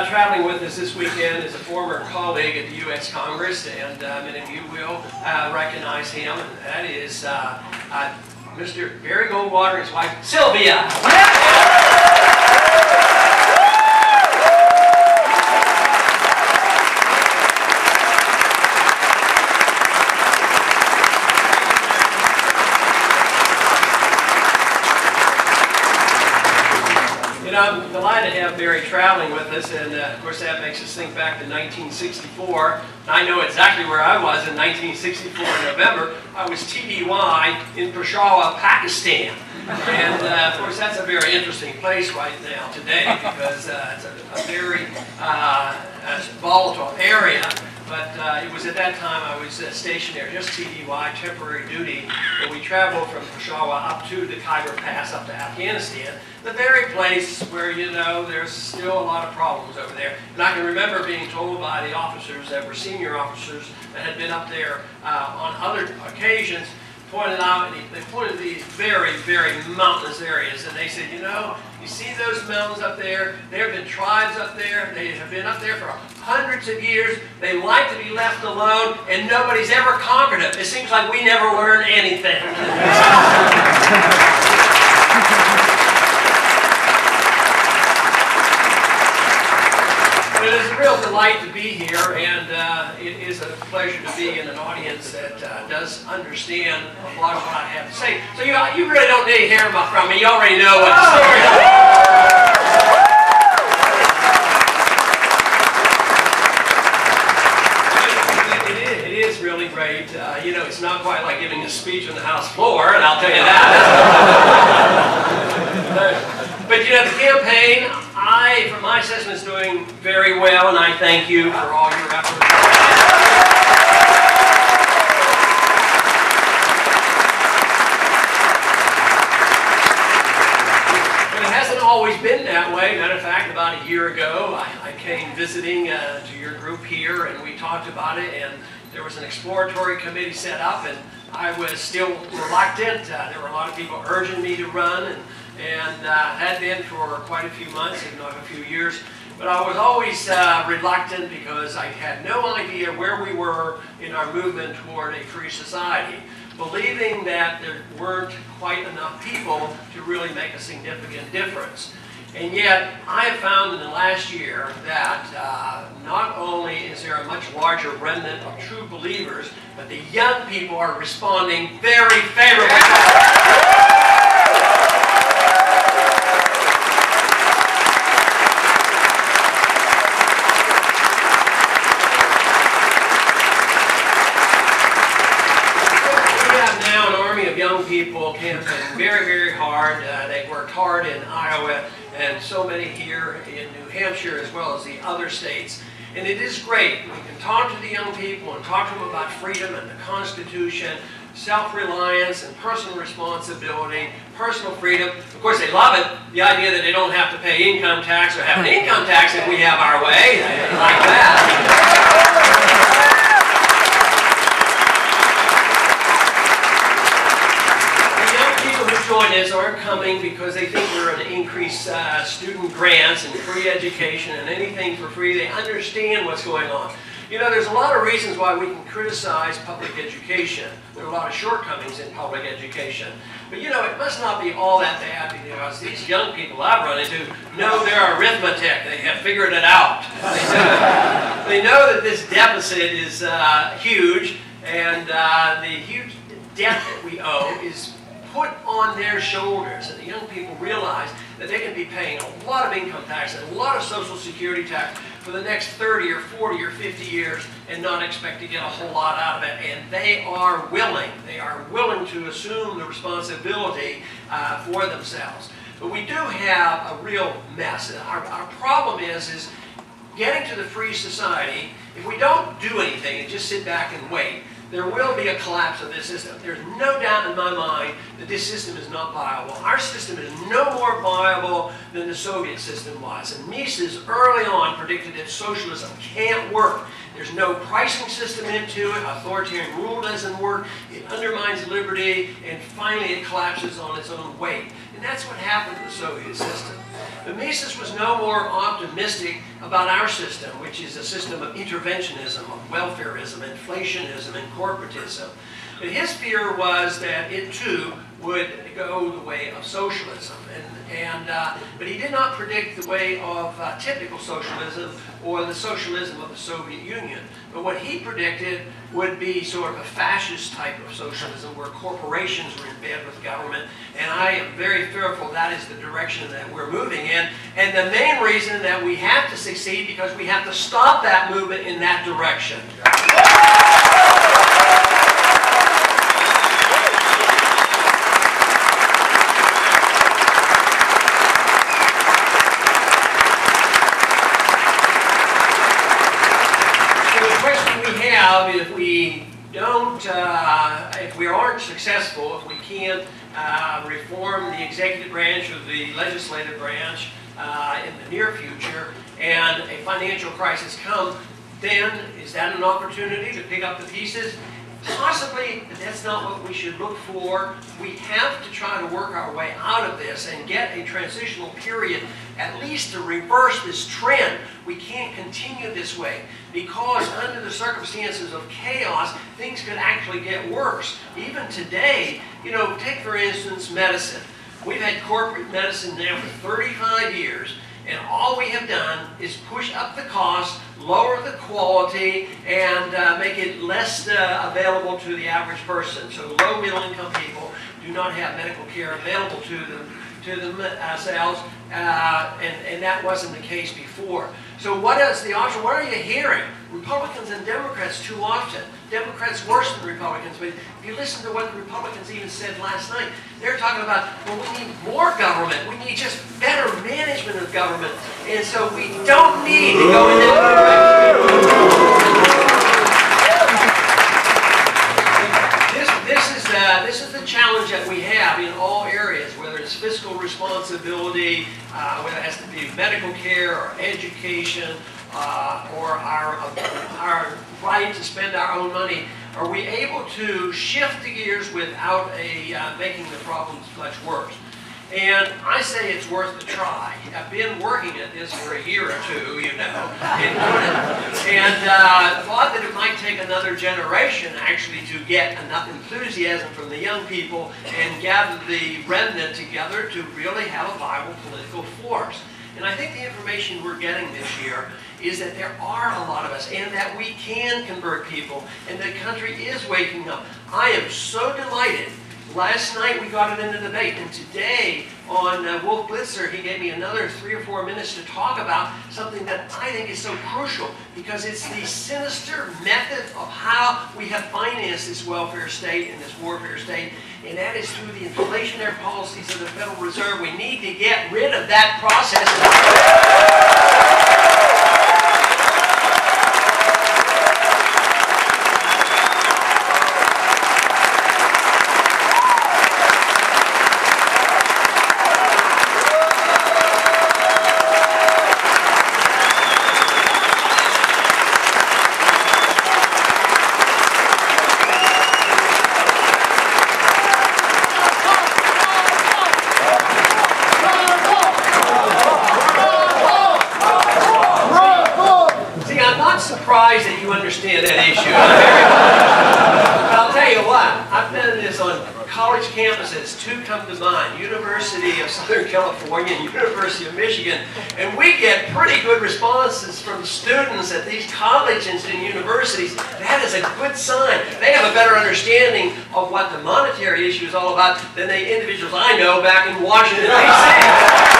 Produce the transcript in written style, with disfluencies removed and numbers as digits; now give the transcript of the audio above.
traveling with us this weekend is a former colleague at the U.S. Congress, and many of you will recognize him, and that is Mr. Barry Goldwater and his wife, Sylvia. I'm delighted to have Barry traveling with us, and of course that makes us think back to 1964. I know exactly where I was in 1964 in November. I was TDY in Peshawar, Pakistan. And of course that's a very interesting place right now today because it's a very volatile area. But it was at that time I was stationed there, just TDY, temporary duty, and we traveled from Peshawar up to the Khyber Pass, up to Afghanistan, the very place where, you know, there's still a lot of problems over there. And I can remember being told by the officers that were senior officers that had been up there on other occasions, pointed out, and they pointed to these very, very mountainous areas, and they said, you know, you see those mountains up there, there have been tribes up there, they have been up there for hundreds of years, they like to be left alone, and nobody's ever conquered them. It seems like we never learn anything. It is a real delight to be here, and it is a pleasure to be in an audience that does understand a lot of what I have to say. So you really don't need to hear from me. You already know what the story is. It is really great. You know, it's not quite like giving a speech on the House floor, and I'll tell you that. But you know, the campaign, from my assessment, is doing very well, and I thank you for all your efforts. But it hasn't always been that way. Matter of fact, about a year ago, I came visiting to your group here, and we talked about it, and there was an exploratory committee set up, and I was still reluctant. There were a lot of people urging me to run, and had been for quite a few months, if not a few years. But I was always reluctant because I had no idea where we were in our movement toward a free society, believing that there weren't quite enough people to really make a significant difference. And yet, I have found in the last year that not only is there a much larger remnant of true believers, but the young people are responding very favorably. Young people campaign very, very hard. They worked hard in Iowa and so many here in New Hampshire as well as the other states. And it is great. We can talk to the young people and talk to them about freedom and the Constitution, self-reliance and personal responsibility, personal freedom. Of course, they love it. The idea that they don't have to pay income tax or have an income tax if we have our way. They like that. Join us aren't coming because they think we're going to increase student grants and free education and anything for free. They understand what's going on. You know, there's a lot of reasons why we can criticize public education. There are a lot of shortcomings in public education. But you know, it must not be all that bad because these young people I've run into know their arithmetic. They have figured it out. They know that this deficit is huge, and the huge debt that we owe is put on their shoulders, and the young people realize that they can be paying a lot of income tax and a lot of Social Security tax for the next 30 or 40 or 50 years and not expect to get a whole lot out of it. And they are willing to assume the responsibility for themselves. But we do have a real mess. And our problem is getting to the free society. If we don't do anything and just sit back and wait, there will be a collapse of this system. There's no doubt in my mind that this system is not viable. Our system is no more viable than the Soviet system was. And Mises early on predicted that socialism can't work. There's no pricing system into it. Authoritarian rule doesn't work. It undermines liberty, and finally it collapses on its own weight. And that's what happened to the Soviet system. But Mises was no more optimistic about our system, which is a system of interventionism, of welfarism, inflationism, and corporatism. But his fear was that it too would go the way of socialism. But he did not predict the way of typical socialism or the socialism of the Soviet Union. But what he predicted would be sort of a fascist type of socialism where corporations were in bed with government. And I am very fearful that is the direction that we're moving in. And the main reason that we have to succeed because we have to stop that movement in that direction. If we don't, if we aren't successful, if we can't reform the executive branch or the legislative branch in the near future, and a financial crisis comes, then is that an opportunity to pick up the pieces? Possibly, but that's not what we should look for. We have to try to work our way out of this and get a transitional period, at least to reverse this trend. We can't continue this way because under the circumstances of chaos, things could actually get worse. Even today, you know, take for instance medicine. We've had corporate medicine now for 35 years, and all we have done is push up the cost, lower the quality, and make it less available to the average person. So low middle income people do not have medical care available to themselves, and that wasn't the case before. So what is the option? What are you hearing? Republicans and Democrats too often. Democrats worse than Republicans. But if you listen to what the Republicans even said last night, they're talking about, well, we need more government. We need just better management of government. And so we don't need to go in that direction. This is the challenge that we have in all areas, whether it's fiscal responsibility, whether it has to be medical care or education, or our right to spend our own money. Are we able to shift the gears without making the problems much worse? And I say it's worth the try. I've been working at this for a year or two, you know, and thought that it might take another generation actually to get enough enthusiasm from the young people and gather the remnant together to really have a viable political force. And I think the information we're getting this year is that there are a lot of us and that we can convert people and the country is waking up. I am so delighted. Last night we got it into debate, and today on Wolf Blitzer he gave me another 3 or 4 minutes to talk about something that I think is so crucial because it's the sinister method of how we have financed this welfare state and this warfare state, and that is through the inflationary policies of the Federal Reserve. We need to get rid of that process. That you understand that issue. I'll tell you what, I've done this on college campuses. 2 come to mind, University of Southern California and University of Michigan, and we get pretty good responses from students at these colleges and universities. That is a good sign. They have a better understanding of what the monetary issue is all about than the individuals I know back in Washington, D.C.